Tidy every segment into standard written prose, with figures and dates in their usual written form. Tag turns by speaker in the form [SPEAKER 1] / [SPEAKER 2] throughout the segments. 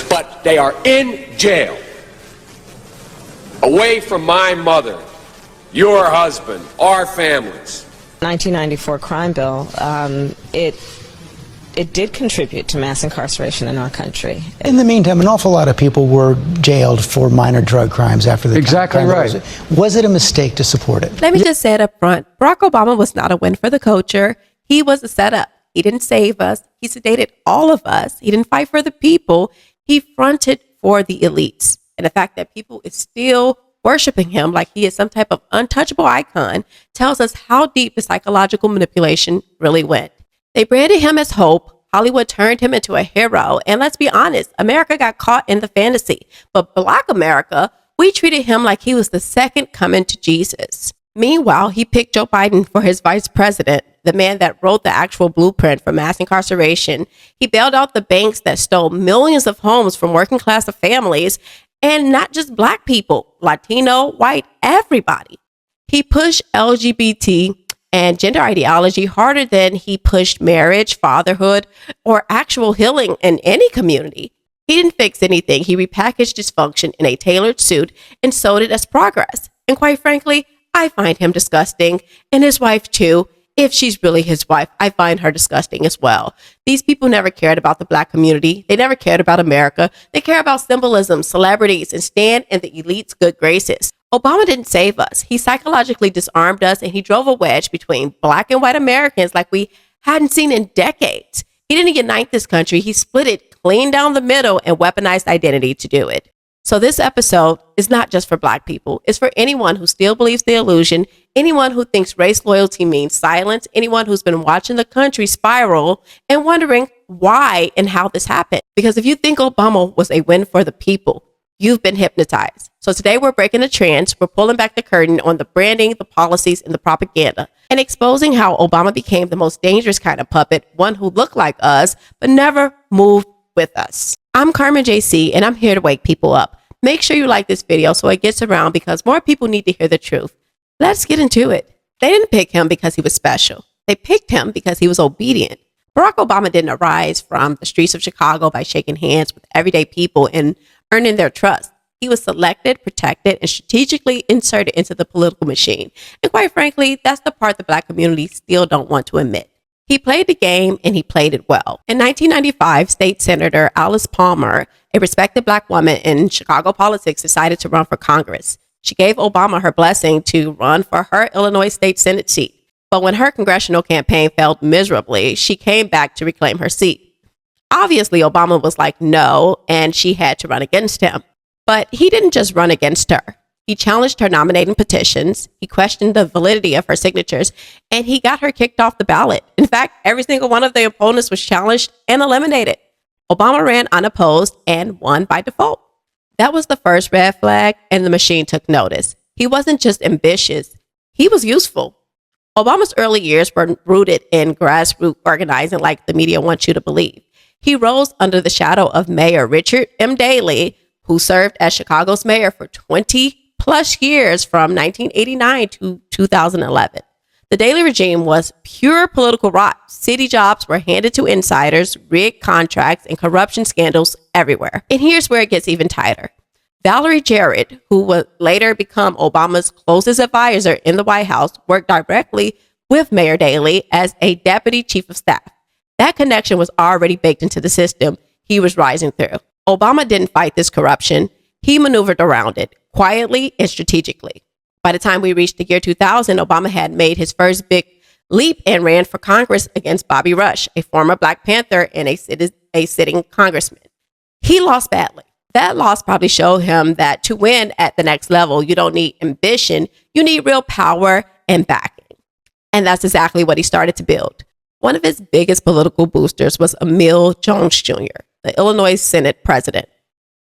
[SPEAKER 1] but they are in jail, away from my mother, your husband, our families.
[SPEAKER 2] 1994 crime bill, it did contribute to mass incarceration in our country.
[SPEAKER 3] In the meantime, an awful lot of people were jailed for minor drug crimes after the
[SPEAKER 4] Exactly right.
[SPEAKER 3] Was it a mistake to support it?
[SPEAKER 5] Let me just say it up front. Barack Obama was not a win for the culture. He was a setup. He didn't save us. He sedated all of us. He didn't fight for the people. He fronted for the elites. And the fact that people is still worshiping him like he is some type of untouchable icon tells us how deep the psychological manipulation really went. They branded him as hope. Hollywood turned him into a hero. And let's be honest, America got caught in the fantasy. But Black America, we treated him like he was the second coming to Jesus. Meanwhile, he picked Joe Biden for his vice president, the man that wrote the actual blueprint for mass incarceration. He bailed out the banks that stole millions of homes from working class families, and not just Black people, Latino, white, everybody. He pushed LGBT and gender ideology harder than he pushed marriage, fatherhood, or actual healing in any community. He didn't fix anything. He repackaged dysfunction in a tailored suit and sold it as progress. And quite frankly, I find him disgusting, and his wife too. If she's really his wife, I find her disgusting as well. These people never cared about the Black community. They never cared about America. They care about symbolism, celebrities, and stand in the elite's good graces. Obama didn't save us. He psychologically disarmed us, and he drove a wedge between Black and white Americans like we hadn't seen in decades. He didn't unite this country. He split it clean down the middle and weaponized identity to do it. So this episode is not just for Black people. It's for anyone who still believes the illusion, anyone who thinks race loyalty means silence, anyone who's been watching the country spiral and wondering why and how this happened. Because if you think Obama was a win for the people, you've been hypnotized. So today we're breaking the trends. We're pulling back the curtain on the branding, the policies, and the propaganda, and exposing how Obama became the most dangerous kind of puppet, one who looked like us, but never moved with us. I'm Carmen Jaycee, and I'm here to wake people up. Make sure you like this video so it gets around, because more people need to hear the truth. Let's get into it. They didn't pick him because he was special. They picked him because he was obedient. Barack Obama didn't arise from the streets of Chicago by shaking hands with everyday people and earning their trust. He was selected, protected, and strategically inserted into the political machine. And quite frankly, that's the part the Black community still don't want to admit. He played the game, and he played it well. In 1995, State Senator Alice Palmer, a respected Black woman in Chicago politics, decided to run for Congress. She gave Obama her blessing to run for her Illinois State Senate seat. But when her congressional campaign failed miserably, she came back to reclaim her seat. Obviously, Obama was like, no, and she had to run against him. But he didn't just run against her. He challenged her nominating petitions, he questioned the validity of her signatures, and he got her kicked off the ballot. In fact, every single one of the opponents was challenged and eliminated. Obama ran unopposed and won by default. That was the first red flag, and the machine took notice. He wasn't just ambitious, he was useful. Obama's early years were rooted in grassroots organizing like the media wants you to believe. He rose under the shadow of Mayor Richard M. Daley, who served as Chicago's mayor for 20 plus years from 1989 to 2011. The Daley regime was pure political rot. City jobs were handed to insiders, rigged contracts, and corruption scandals everywhere. And here's where it gets even tighter. Valerie Jarrett, who would later become Obama's closest advisor in the White House, worked directly with Mayor Daley as a deputy chief of staff. That connection was already baked into the system he was rising through. Obama didn't fight this corruption. He maneuvered around it, quietly and strategically. By the time we reached the year 2000, Obama had made his first big leap and ran for Congress against Bobby Rush, a former Black Panther and a sitting congressman. He lost badly. That loss probably showed him that to win at the next level, you don't need ambition, you need real power and backing. And that's exactly what he started to build. One of his biggest political boosters was Emil Jones Jr., the Illinois Senate president.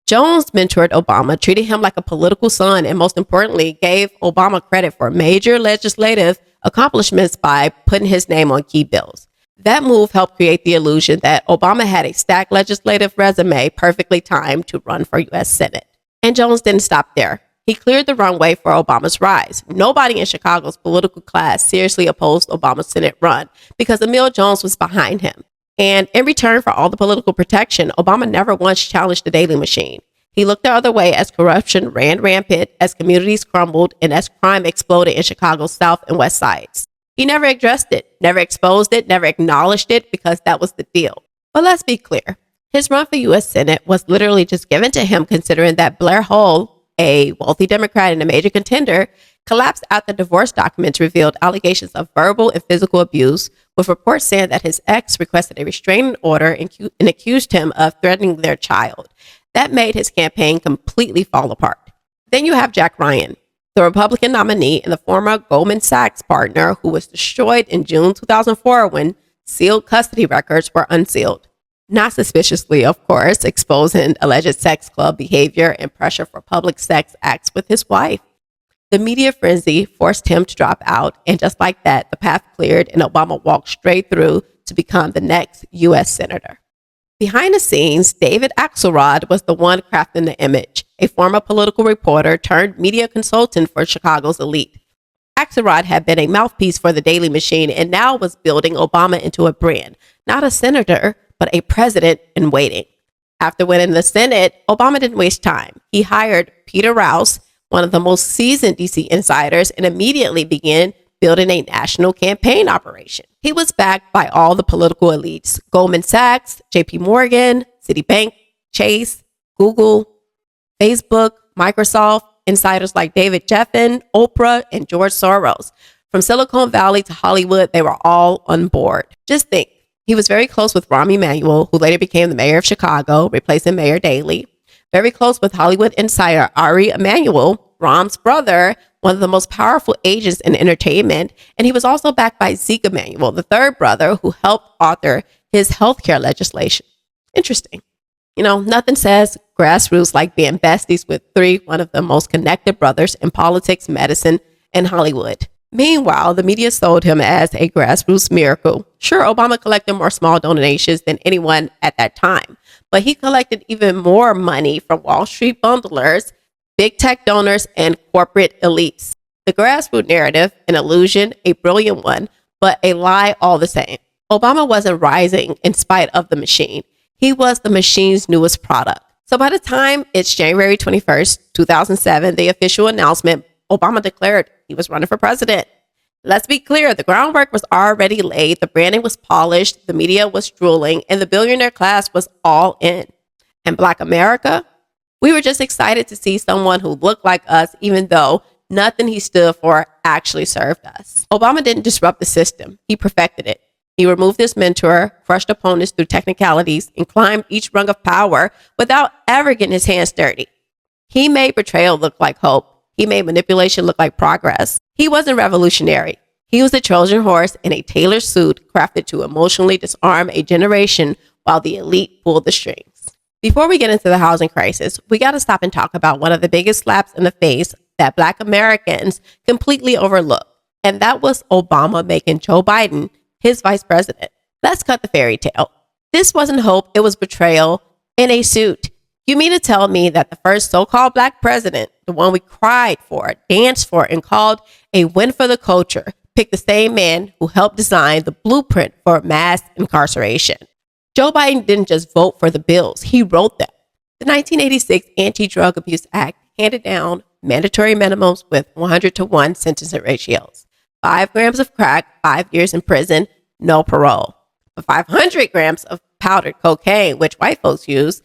[SPEAKER 5] Jones mentored Obama, treated him like a political son, and most importantly, gave Obama credit for major legislative accomplishments by putting his name on key bills. That move helped create the illusion that Obama had a stacked legislative resume perfectly timed to run for U.S. Senate. And Jones didn't stop there. He cleared the runway for Obama's rise. Nobody in Chicago's political class seriously opposed Obama's Senate run because Emil Jones was behind him. And in return for all the political protection, Obama never once challenged the daily machine. He looked the other way as corruption ran rampant, as communities crumbled, and as crime exploded in Chicago's South and West Sides. He never addressed it, never exposed it, never acknowledged it, because that was the deal. But let's be clear. His run for U.S. Senate was literally just given to him, considering that Blair Hull, a wealthy Democrat and a major contender, collapsed after divorce documents revealed allegations of verbal and physical abuse, with reports saying that his ex requested a restraining order and accused him of threatening their child. That made his campaign completely fall apart. Then you have Jack Ryan, the Republican nominee and the former Goldman Sachs partner who was destroyed in June 2004 when sealed custody records were unsealed. Not suspiciously, of course, exposing alleged sex club behavior and pressure for public sex acts with his wife. The media frenzy forced him to drop out, and just like that, the path cleared and Obama walked straight through to become the next U.S. Senator. Behind the scenes, David Axelrod was the one crafting the image, a former political reporter turned media consultant for Chicago's elite. Axelrod had been a mouthpiece for the Daily Machine and now was building Obama into a brand, not a senator, but a president in waiting. After winning the Senate, Obama didn't waste time. He hired Peter Rouse, one of the most seasoned DC insiders, and immediately began building a national campaign operation. He was backed by all the political elites: Goldman Sachs, JP Morgan, Citibank, Chase, Google, Facebook, Microsoft, insiders like David Geffen, Oprah, and George Soros. From Silicon Valley to Hollywood, they were all on board. Just think, he was very close with Rahm Emanuel, who later became the mayor of Chicago, replacing Mayor Daley. Very close with Hollywood insider Ari Emanuel, Rahm's brother, one of the most powerful agents in entertainment. And he was also backed by Zeke Emanuel, the third brother, who helped author his healthcare legislation. Interesting. You know, nothing says grassroots like being besties with one of the most connected brothers in politics, medicine, and Hollywood. Meanwhile, the media sold him as a grassroots miracle. Sure, Obama collected more small donations than anyone at that time, but he collected even more money from Wall Street bundlers, big tech donors, and corporate elites. The grassroots narrative, an illusion, a brilliant one, but a lie all the same. Obama wasn't rising in spite of the machine. He was the machine's newest product. So by the time it's January 21st, 2007, the official announcement, Obama declared he was running for president. Let's be clear, the groundwork was already laid, the branding was polished, the media was drooling, and the billionaire class was all in. And Black America? We were just excited to see someone who looked like us, even though nothing he stood for actually served us. Obama didn't disrupt the system. He perfected it. He removed his mentor, crushed opponents through technicalities, and climbed each rung of power without ever getting his hands dirty. He made betrayal look like hope. He made manipulation look like progress. He wasn't revolutionary. He was a Trojan horse in a tailored suit crafted to emotionally disarm a generation while the elite pulled the strings. Before we get into the housing crisis, we got to stop and talk about one of the biggest slaps in the face that Black Americans completely overlooked, and that was Obama making Joe Biden his vice president. Let's cut the fairy tale. This wasn't hope, it was betrayal in a suit. You mean to tell me that the first so-called Black president, the one we cried for, danced for, and called a win for the culture, picked the same man who helped design the blueprint for mass incarceration? Joe Biden didn't just vote for the bills, he wrote them. The 1986 Anti-Drug Abuse Act handed down mandatory minimums with 100-to-1 sentencing ratios. 5 grams of crack, 5 years in prison, no parole. But 500 grams of powdered cocaine, which white folks use,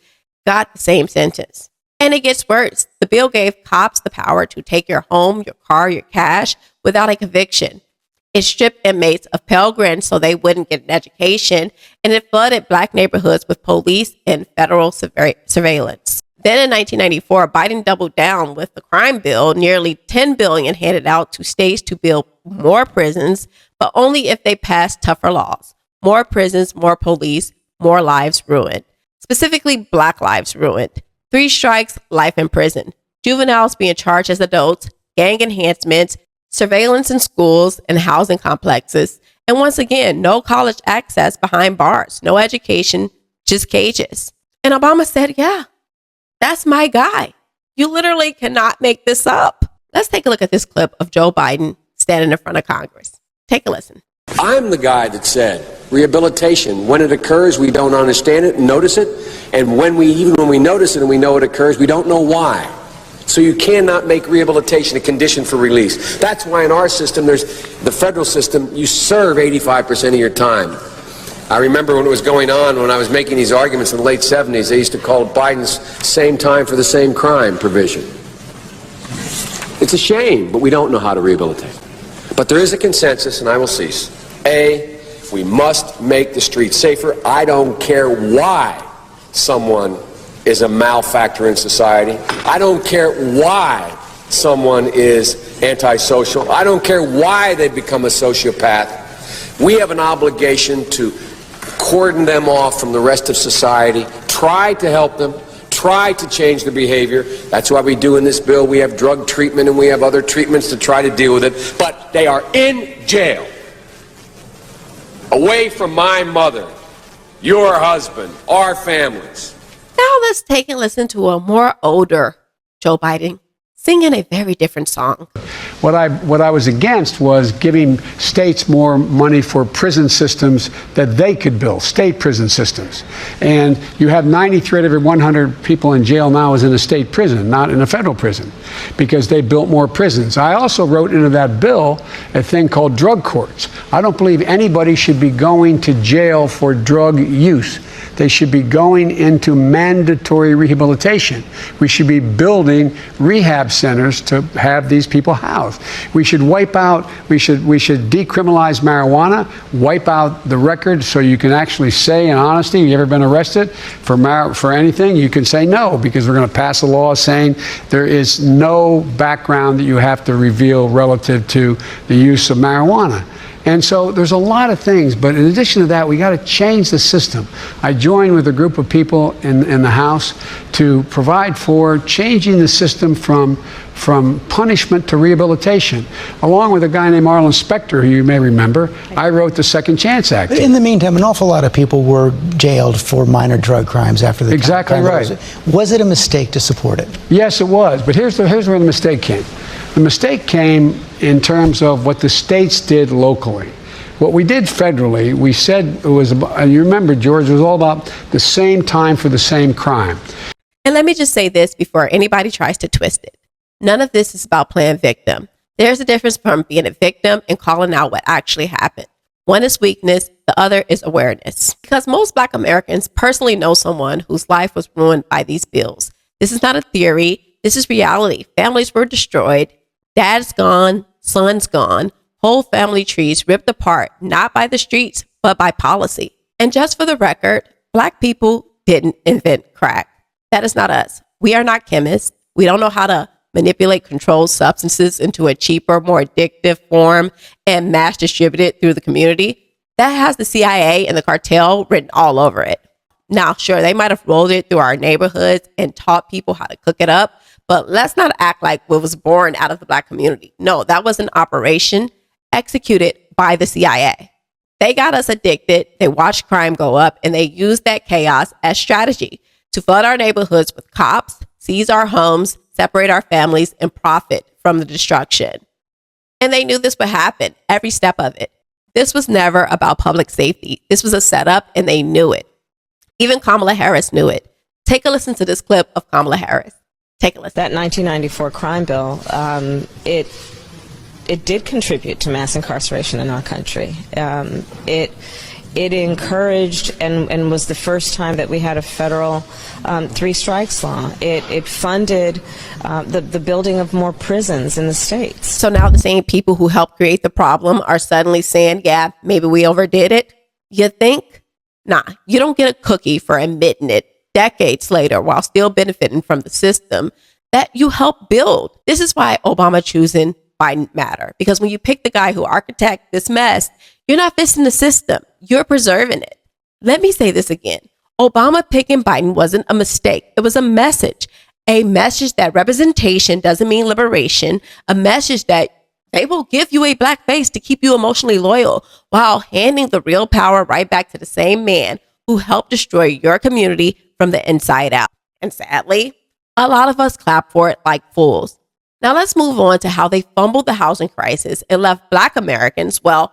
[SPEAKER 5] got the same sentence. And it gets worse. The bill gave cops the power to take your home, your car, your cash without a conviction. It stripped inmates of Pell Grants so they wouldn't get an education, and it flooded Black neighborhoods with police and federal surveillance. Then in 1994, Biden doubled down with the crime bill, nearly $10 billion handed out to states to build more prisons, but only if they passed tougher laws. More prisons, more police, more lives ruined. Specifically, Black lives ruined. 3 strikes, life in prison. Juveniles being charged as adults, gang enhancements, surveillance in schools and housing complexes, and once again, no college access behind bars, no education, just cages. And Obama said, yeah, that's my guy. You literally cannot make this up. Let's take a look at this clip of Joe Biden standing in front of Congress. Take a listen.
[SPEAKER 1] I'm the guy that said rehabilitation, when it occurs, we don't understand it and notice it. And when we notice it and we know it occurs, we don't know why. So you cannot make rehabilitation a condition for release. That's why in our system, there's the federal system, you serve 85% of your time. I remember when it was going on, when I was making these arguments in the late 70s, they used to call Biden's same time for the same crime provision. It's a shame, but we don't know how to rehabilitate. But there is a consensus, and I will cease. A, we must make the streets safer. I don't care why someone is a malfactor in society. I don't care why someone is antisocial. I don't care why they become a sociopath. We have an obligation to cordon them off from the rest of society, try to help them, try to change their behavior. That's why we do in this bill. We have drug treatment and we have other treatments to try to deal with it. But they are in jail, away from my mother, your husband, our families.
[SPEAKER 5] Now let's take and listen to a more older Joe Biden singing a very different song.
[SPEAKER 4] What I was against was giving states more money for prison systems that they could build, state prison systems. And you have 93 out of every 100 people in jail now is in a state prison, not in a federal prison, because they built more prisons. I also wrote into that bill a thing called drug courts. I don't believe anybody should be going to jail for drug use. They should be going into mandatory rehabilitation. We should be building rehab centers to have these people housed. We should we should decriminalize marijuana, wipe out the record so you can actually say in honesty, you ever been arrested for anything? You can say no, because we're going to pass a law saying there is no background that you have to reveal relative to the use of marijuana. And so there's a lot of things, but in addition to that, we got to change the system. I joined with a group of people in the House to provide for changing the system from punishment to rehabilitation. Along with a guy named Arlen Specter, who you may remember, I wrote the Second Chance Act.
[SPEAKER 3] But in the meantime, an awful lot of people were jailed for minor drug crimes after the
[SPEAKER 4] Exactly right.
[SPEAKER 3] Was it a mistake to support it?
[SPEAKER 4] Yes, it was. But here's where the mistake came. The mistake came in terms of what the states did locally. What we did federally, we said it was, and you remember, George, it was all about the same time for the same crime.
[SPEAKER 5] And let me just say this before anybody tries to twist it. None of this is about playing victim. There's a difference from being a victim and calling out what actually happened. One is weakness, the other is awareness. Because most Black Americans personally know someone whose life was ruined by these bills. This is not a theory. This is reality. Families were destroyed. Dad's gone. Son's gone. Whole family trees ripped apart, not by the streets, but by policy. And just for the record, Black people didn't invent crack. That is not us. We are not chemists. We don't know how to manipulate controlled substances into a cheaper, more addictive form and mass distribute it through the community. That has the CIA and the cartel written all over it. Now, sure, they might have rolled it through our neighborhoods and taught people how to cook it up, but let's not act like it was born out of the Black community. No, that was an operation executed by the CIA. They got us addicted, they watched crime go up, and they used that chaos as strategy to flood our neighborhoods with cops, seize our homes, separate our families, and profit from the destruction. And they knew this would happen, every step of it. This was never about public safety. This was a setup, and they knew it. Even Kamala Harris knew it. Take a listen to this clip of Kamala Harris. Take a listen.
[SPEAKER 2] That 1994 crime bill, it did contribute to mass incarceration in our country. It encouraged and was the first time that we had a federal three strikes law. It funded the building of more prisons in the states.
[SPEAKER 5] So now the same people who helped create the problem are suddenly saying, yeah, maybe we overdid it. You think? Nah, you don't get a cookie for admitting it decades later while still benefiting from the system that you helped build. This is why Obama choosing Biden matter. Because when you pick the guy who architected this mess, you're not fixing the system. You're preserving it. Let me say this again. Obama picking Biden wasn't a mistake. It was a message that representation doesn't mean liberation, a message that they will give you a black face to keep you emotionally loyal while handing the real power right back to the same man who helped destroy your community from the inside out. And sadly, a lot of us clap for it like fools. Now let's move on to how they fumbled the housing crisis and left Black Americans, well,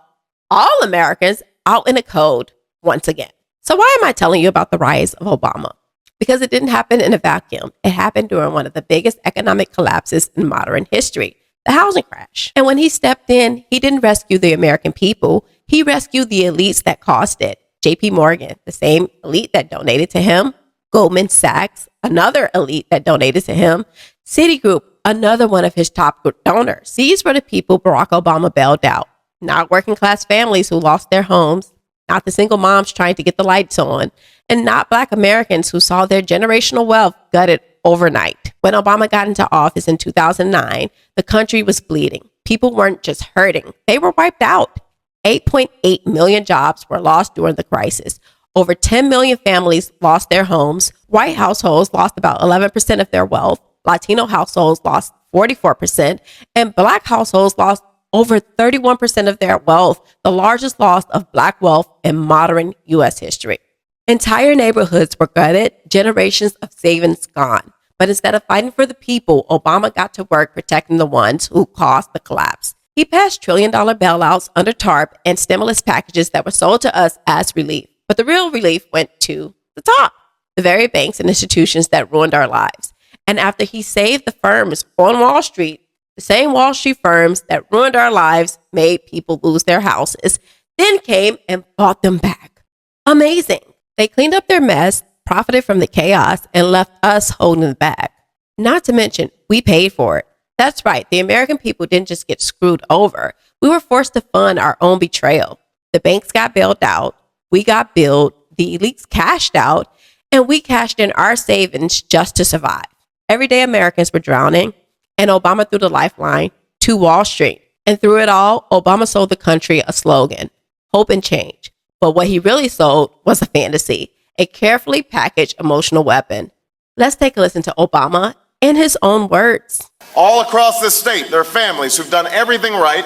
[SPEAKER 5] all Americans out in the cold once again. So why am I telling you about the rise of Obama? Because it didn't happen in a vacuum. It happened during one of the biggest economic collapses in modern history, the housing crash. And when he stepped in, he didn't rescue the American people. He rescued the elites that caused it. J.P. Morgan, the same elite that donated to him. Goldman Sachs, another elite that donated to him. Citigroup, another one of his top donors. These were the people Barack Obama bailed out. Not working class families who lost their homes, not the single moms trying to get the lights on, and not Black Americans who saw their generational wealth gutted overnight. When Obama got into office in 2009, the country was bleeding. People weren't just hurting, they were wiped out. 8.8 million jobs were lost during the crisis. Over 10 million families lost their homes. White households lost about 11% of their wealth. Latino households lost 44%, and Black households lost over 31% of their wealth, the largest loss of Black wealth in modern U.S. history. Entire neighborhoods were gutted, generations of savings gone. But instead of fighting for the people, Obama got to work protecting the ones who caused the collapse. He passed trillion-dollar bailouts under TARP and stimulus packages that were sold to us as relief. But the real relief went to the top, the very banks and institutions that ruined our lives. And after he saved the firms on Wall Street, the same Wall Street firms that ruined our lives, made people lose their houses, then came and bought them back. Amazing. They cleaned up their mess, profited from the chaos, and left us holding the bag. Not to mention, we paid for it. That's right. The American people didn't just get screwed over. We were forced to fund our own betrayal. The banks got bailed out. We got billed. The elites cashed out. And we cashed in our savings just to survive. Everyday Americans were drowning. And Obama threw the lifeline to Wall Street. And through it all, Obama sold the country a slogan, hope and change. But what he really sold was a fantasy, a carefully packaged emotional weapon. Let's take a listen to Obama in his own words.
[SPEAKER 6] All across this state, there are families who've done everything right,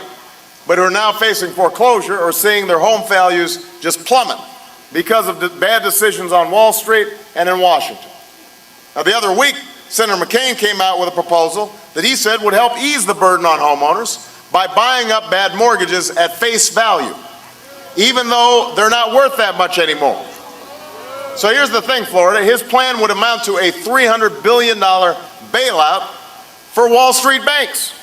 [SPEAKER 6] but who are now facing foreclosure or seeing their home values just plummet because of the bad decisions on Wall Street and in Washington. Now, the other week, Senator McCain came out with a proposal that he said would help ease the burden on homeowners by buying up bad mortgages at face value, even though they're not worth that much anymore. So here's the thing, Florida. His plan would amount to a $300 billion bailout for Wall Street banks.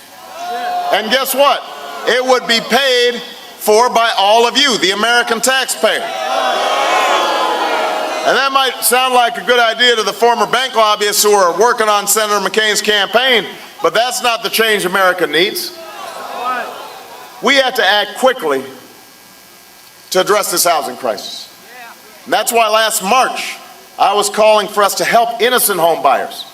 [SPEAKER 6] And guess what? It would be paid for by all of you, the American taxpayer. And that might sound like a good idea to the former bank lobbyists who are working on Senator McCain's campaign, but that's not the change America needs. We have to act quickly to address this housing crisis. And that's why last March, I was calling for us to help innocent home buyers.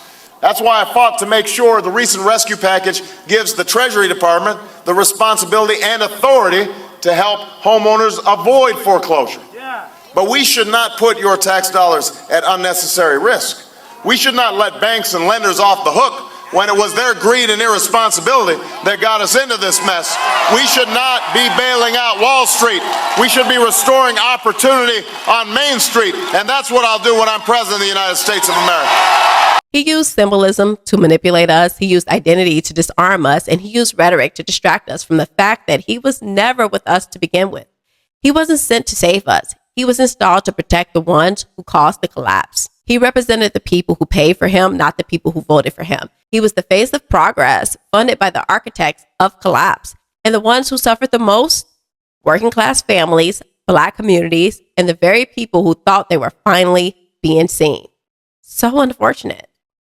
[SPEAKER 6] That's why I fought to make sure the recent rescue package gives the Treasury Department the responsibility and authority to help homeowners avoid foreclosure. But we should not put your tax dollars at unnecessary risk. We should not let banks and lenders off the hook when it was their greed and irresponsibility that got us into this mess. We should not be bailing out Wall Street. We should be restoring opportunity on Main Street. And that's what I'll do when I'm president of the United States of America.
[SPEAKER 5] He used symbolism to manipulate us. He used identity to disarm us. And he used rhetoric to distract us from the fact that he was never with us to begin with. He wasn't sent to save us. He was installed to protect the ones who caused the collapse. He represented the people who paid for him, not the people who voted for him. He was the face of progress, funded by the architects of collapse. And the ones who suffered the most? Working class families, Black communities, and the very people who thought they were finally being seen. So unfortunate.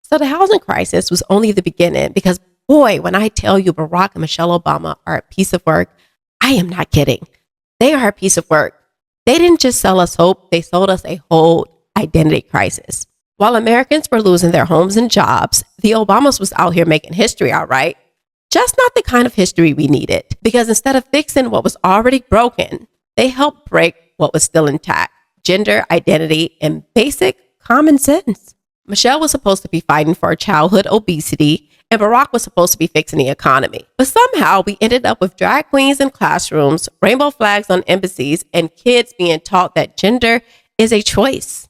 [SPEAKER 5] So the housing crisis was only the beginning because, boy, when I tell you Barack and Michelle Obama are a piece of work, I am not kidding. They are a piece of work. They didn't just sell us hope, they sold us a whole identity crisis. While Americans were losing their homes and jobs, the Obamas was out here making history, all right? Just not the kind of history we needed. Because instead of fixing what was already broken, they helped break what was still intact. Gender, identity, and basic common sense. Michelle was supposed to be fighting for childhood obesity, and Barack was supposed to be fixing the economy. But somehow we ended up with drag queens in classrooms, rainbow flags on embassies, and kids being taught that gender is a choice.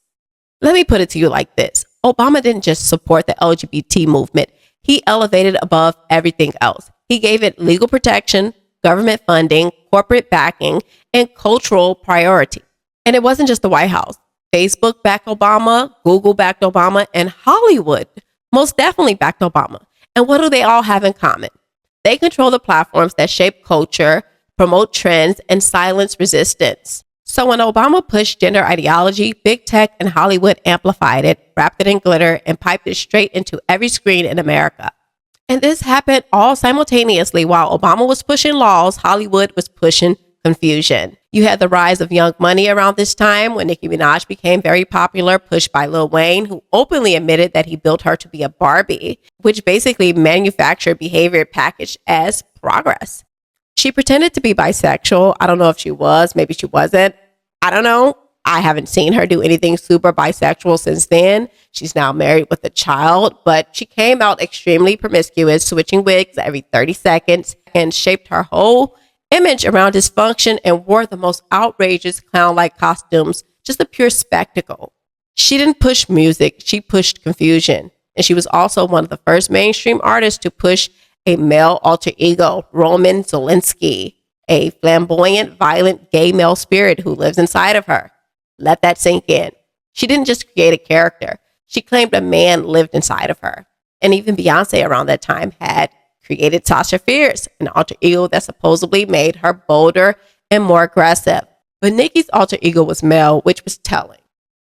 [SPEAKER 5] Let me put it to you like this. Obama didn't just support the LGBT movement. He elevated above everything else. He gave it legal protection, government funding, corporate backing, and cultural priority. And it wasn't just the White House. Facebook backed Obama, Google backed Obama, and Hollywood most definitely backed Obama. And what do they all have in common? They control the platforms that shape culture, promote trends, and silence resistance. So when Obama pushed gender ideology, big tech and Hollywood amplified it, wrapped it in glitter, and piped it straight into every screen in America. And this happened all simultaneously. While Obama was pushing laws, Hollywood was pushing confusion. You had the rise of Young Money around this time when Nicki Minaj became very popular, pushed by Lil Wayne, who openly admitted that he built her to be a Barbie, which basically manufactured behavior packaged as progress. She pretended to be bisexual. I don't know if she was, maybe she wasn't. I don't know. I haven't seen her do anything super bisexual since then. She's now married with a child, but she came out extremely promiscuous, switching wigs every 30 seconds, and shaped her whole image around dysfunction and wore the most outrageous clown-like costumes, just a pure spectacle. She didn't push music, she pushed confusion. And she was also one of the first mainstream artists to push a male alter ego, Roman Zelensky, a flamboyant, violent gay male spirit who lives inside of her. Let that sink in. She didn't just create a character. She claimed a man lived inside of her. And even Beyonce around that time had created Sasha Fierce, an alter ego that supposedly made her bolder and more aggressive. But Nicki's alter ego was male, which was telling.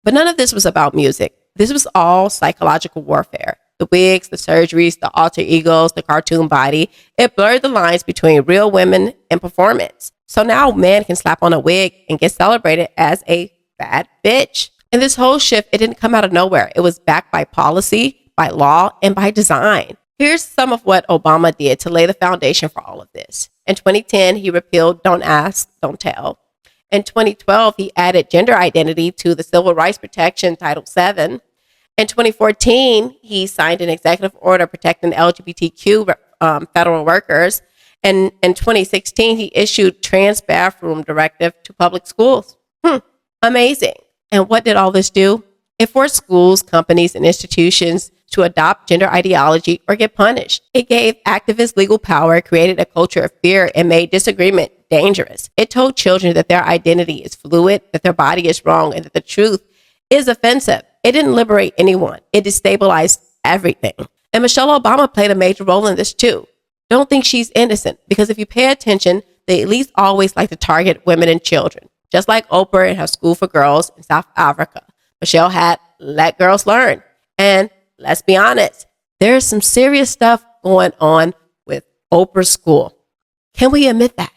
[SPEAKER 5] But none of this was about music. This was all psychological warfare. The wigs, the surgeries, the alter egos, the cartoon body, it blurred the lines between real women and performance. So now men can slap on a wig and get celebrated as a bad bitch. And this whole shift, it didn't come out of nowhere. It was backed by policy, by law, and by design. Here's some of what Obama did to lay the foundation for all of this. In 2010, he repealed Don't Ask, Don't Tell. In 2012, he added gender identity to the Civil Rights Protection Title VII. In 2014, he signed an executive order protecting LGBTQ federal workers. And in 2016, he issued trans bathroom directive to public schools. Amazing. And what did all this do? It forced schools, companies, and institutions to adopt gender ideology or get punished. It gave activists legal power, created a culture of fear, and made disagreement dangerous. It told children that their identity is fluid, that their body is wrong, and that the truth is offensive. It didn't liberate anyone. It destabilized everything. And Michelle Obama played a major role in this too. Don't think she's innocent, because if you pay attention, they at least always like to target women and children. Just like Oprah and her School for Girls in South Africa, Michelle had Let Girls Learn. And let's be honest, there's some serious stuff going on with Oprah's school. Can we admit that?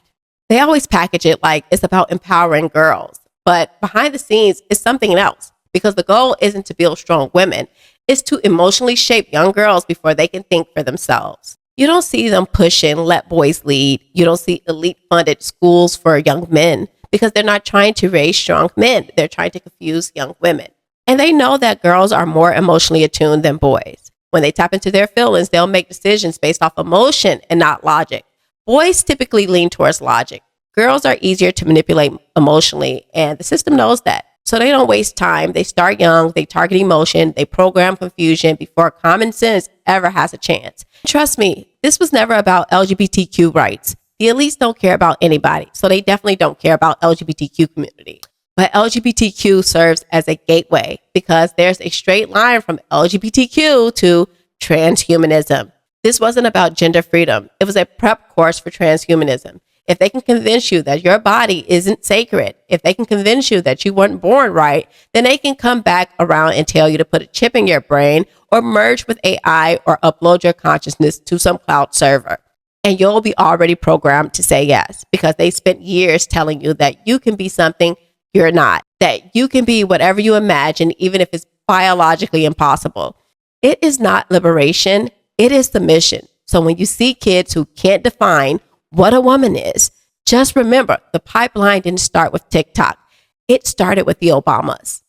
[SPEAKER 5] They always package it like it's about empowering girls, but behind the scenes, it's something else. Because the goal isn't to build strong women, it's to emotionally shape young girls before they can think for themselves. You don't see them pushing let boys lead. You don't see elite funded schools for young men because they're not trying to raise strong men. They're trying to confuse young women. And they know that girls are more emotionally attuned than boys. When they tap into their feelings, they'll make decisions based off emotion and not logic. Boys typically lean towards logic. Girls are easier to manipulate emotionally, and the system knows that. So they don't waste time. They start young, they target emotion, they program confusion before common sense ever has a chance. Trust me, this was never about LGBTQ rights. The elites don't care about anybody, so they definitely don't care about LGBTQ community. But LGBTQ serves as a gateway because there's a straight line from LGBTQ to transhumanism. This wasn't about gender freedom. It was a prep course for transhumanism. If they can convince you that your body isn't sacred, if they can convince you that you weren't born right, then they can come back around and tell you to put a chip in your brain or merge with AI or upload your consciousness to some cloud server. And you'll be already programmed to say yes because they spent years telling you that you can be something you're not, that you can be whatever you imagine, even if it's biologically impossible. It is not liberation. It is submission. So when you see kids who can't define what a woman is, just remember the pipeline didn't start with TikTok. It started with the Obamas.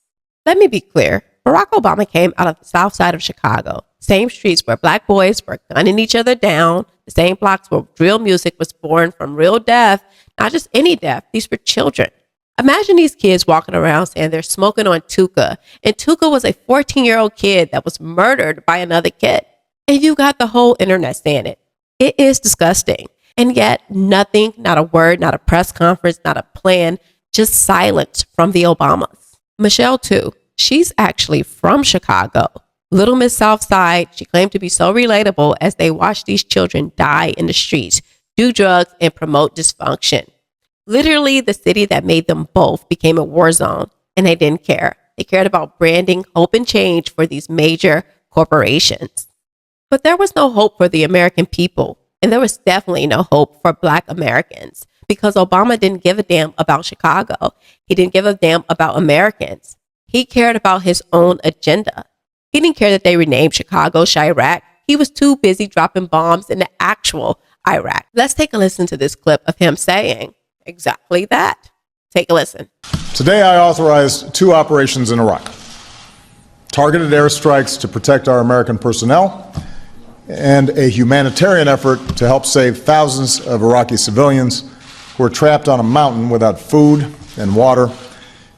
[SPEAKER 5] Let me be clear. Barack Obama came out of the south side of Chicago, same streets where black boys were gunning each other down, the same blocks where drill music was born from real death, not just any death. These were children. Imagine these kids walking around saying they're smoking on Tuka, and Tuka was a 14-year-old kid that was murdered by another kid. And you got the whole internet saying it. It is disgusting. And yet nothing, not a word, not a press conference, not a plan, just silence from the Obamas. Michelle too. She's actually from Chicago. Little Miss Southside. She claimed to be so relatable as they watched these children die in the streets, do drugs, and promote dysfunction. Literally, the city that made them both became a war zone, and they didn't care. They cared about branding, hope, and change for these major corporations. But there was no hope for the American people, and there was definitely no hope for Black Americans because Obama didn't give a damn about Chicago. He didn't give a damn about Americans. He cared about his own agenda. He didn't care that they renamed Chicago Chirac. He was too busy dropping bombs in the actual Iraq. Let's take a listen to this clip of him saying exactly that. Take a listen.
[SPEAKER 7] Today I authorized 2 operations in Iraq. Targeted airstrikes to protect our American personnel and a humanitarian effort to help save thousands of Iraqi civilians who are trapped on a mountain without food and water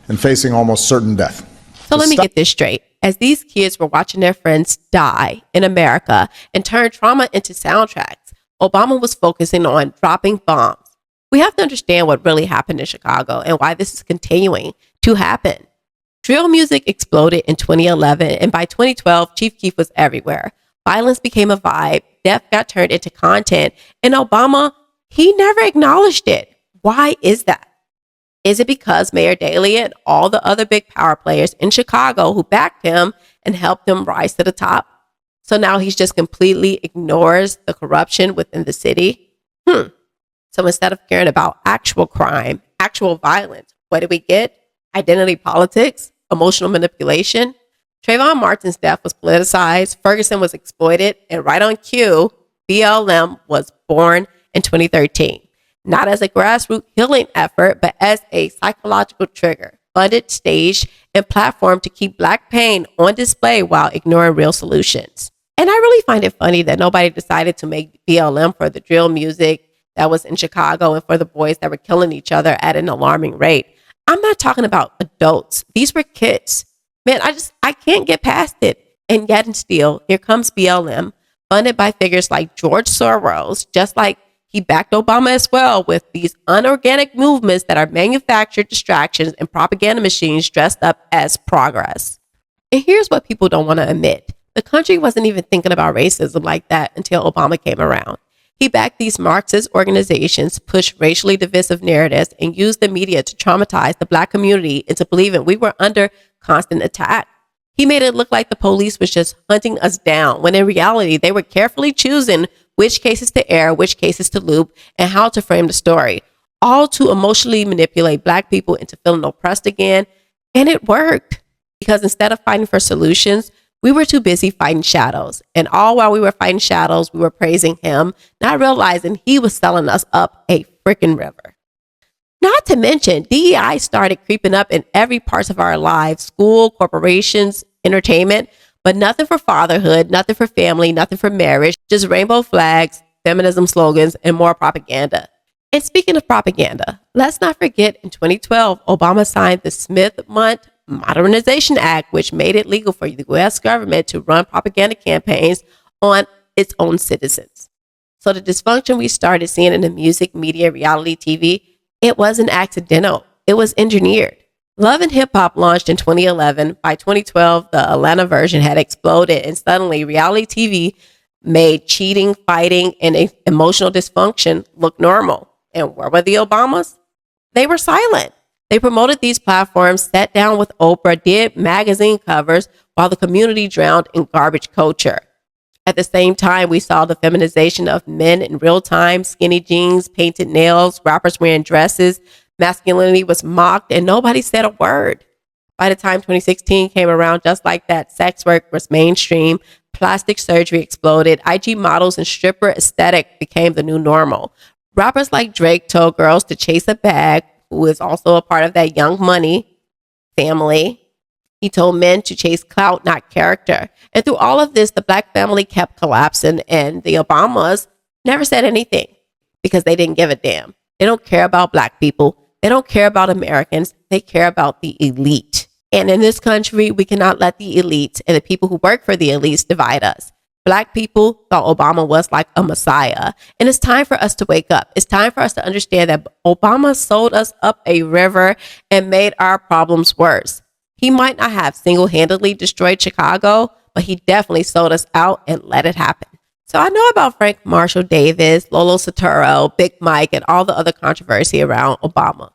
[SPEAKER 7] and facing almost certain death.
[SPEAKER 5] So let me get this straight. As these kids were watching their friends die in America and turn trauma into soundtracks, Obama was focusing on dropping bombs. We have to understand what really happened in Chicago and why this is continuing to happen. Drill music exploded in 2011, and by 2012, Chief Keef was everywhere. Violence became a vibe, death got turned into content, and Obama, he never acknowledged it. Why is that? Is it because Mayor Daley and all the other big power players in Chicago who backed him and helped him rise to the top? So now he's just completely ignores the corruption within the city? So instead of caring about actual crime, actual violence, what did we get? Identity politics, emotional manipulation. Trayvon Martin's death was politicized, Ferguson was exploited, and right on cue, BLM was born in 2013. Not as a grassroots healing effort, but as a psychological trigger, funded, staged, and platformed to keep Black pain on display while ignoring real solutions. And I really find it funny that nobody decided to make BLM for the drill music that was in Chicago and for the boys that were killing each other at an alarming rate. I'm not talking about adults. These were kids. Man, I can't get past it. And yet and still, here comes BLM, funded by figures like George Soros, just like he backed Obama as well with these unorganic movements that are manufactured distractions and propaganda machines dressed up as progress. And here's what people don't want to admit. The country wasn't even thinking about racism like that until Obama came around. He backed these Marxist organizations, pushed racially divisive narratives, and used the media to traumatize the Black community into believing we were under constant attack. He made it look like the police was just hunting us down, when in reality, they were carefully choosing which cases to air, which cases to loop, and how to frame the story, all to emotionally manipulate Black people into feeling oppressed again. And it worked, because instead of fighting for solutions, we were too busy fighting shadows. And all while we were fighting shadows, we were praising him, not realizing he was selling us up a freaking river. Not to mention, DEI started creeping up in every part of our lives, school, corporations, entertainment, but nothing for fatherhood, nothing for family, nothing for marriage, just rainbow flags, feminism slogans, and more propaganda. And speaking of propaganda, let's not forget in 2012, Obama signed the Smith-Mundt Modernization Act, which made it legal for the U.S. government to run propaganda campaigns on its own citizens. So the dysfunction we started seeing in the music, media, reality TV, it wasn't accidental. It was engineered. Love and Hip Hop launched in 2011. By 2012, the Atlanta version had exploded, and suddenly reality TV made cheating, fighting, and emotional dysfunction look normal. And where were the Obamas? They were silent. They promoted these platforms, sat down with Oprah, did magazine covers, while the community drowned in garbage culture. At the same time, we saw the feminization of men in real time, skinny jeans, painted nails, rappers wearing dresses. Masculinity was mocked, and nobody said a word. By the time 2016 came around, just like that, sex work was mainstream, plastic surgery exploded, IG models and stripper aesthetic became the new normal. Rappers like Drake told girls to chase a bag, who is also a part of that Young Money family. He told men to chase clout, not character. And through all of this, the Black family kept collapsing, and the Obamas never said anything because they didn't give a damn. They don't care about Black people. They don't care about Americans. They care about the elite. And in this country, we cannot let the elites and the people who work for the elites divide us. Black people thought Obama was like a messiah. And it's time for us to wake up. It's time for us to understand that Obama sold us up a river and made our problems worse. He might not have single-handedly destroyed Chicago, but he definitely sold us out and let it happen. So I know about Frank Marshall Davis, Lolo Sotero, Big Mike, and all the other controversy around Obama.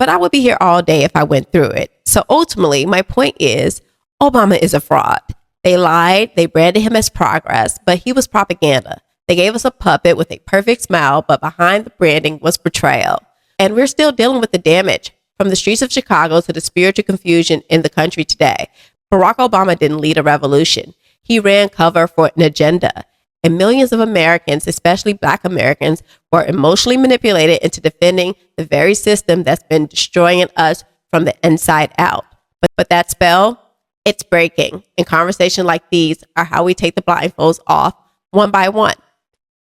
[SPEAKER 5] But I would be here all day if I went through it. So ultimately, my point is, Obama is a fraud. They lied, they branded him as progress, but he was propaganda. They gave us a puppet with a perfect smile, but behind the branding was betrayal. And we're still dealing with the damage from the streets of Chicago to the spiritual confusion in the country today. Barack Obama didn't lead a revolution. He ran cover for an agenda. And millions of Americans, especially Black Americans, were emotionally manipulated into defending the very system that's been destroying us from the inside out. But that spell, it's breaking. And conversations like these are how we take the blindfolds off one by one.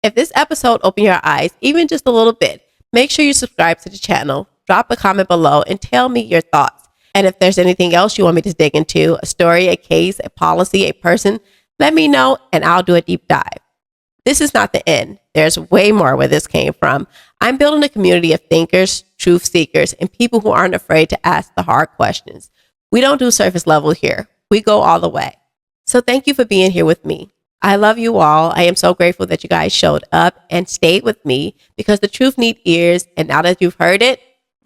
[SPEAKER 5] If this episode opened your eyes, even just a little bit, make sure you subscribe to the channel, drop a comment below, and tell me your thoughts. And if there's anything else you want me to dig into, a story, a case, a policy, a person, let me know and I'll do a deep dive. This is not the end. There's way more where this came from. I'm building a community of thinkers, truth seekers, and people who aren't afraid to ask the hard questions. We don't do surface level here. We go all the way. So thank you for being here with me. I love you all. I am so grateful that you guys showed up and stayed with me because the truth needs ears. And now that you've heard it,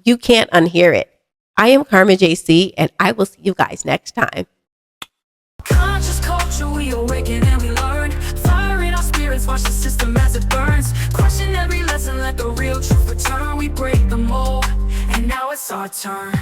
[SPEAKER 5] you can't unhear it. I am Carmen Jaycee, and I will see you guys next time.
[SPEAKER 8] Conscious culture, we awaken and we learn. Fire in our spirits, watch the system as it burns. Question every lesson, let the real truth return. We break the mold, and now it's our turn.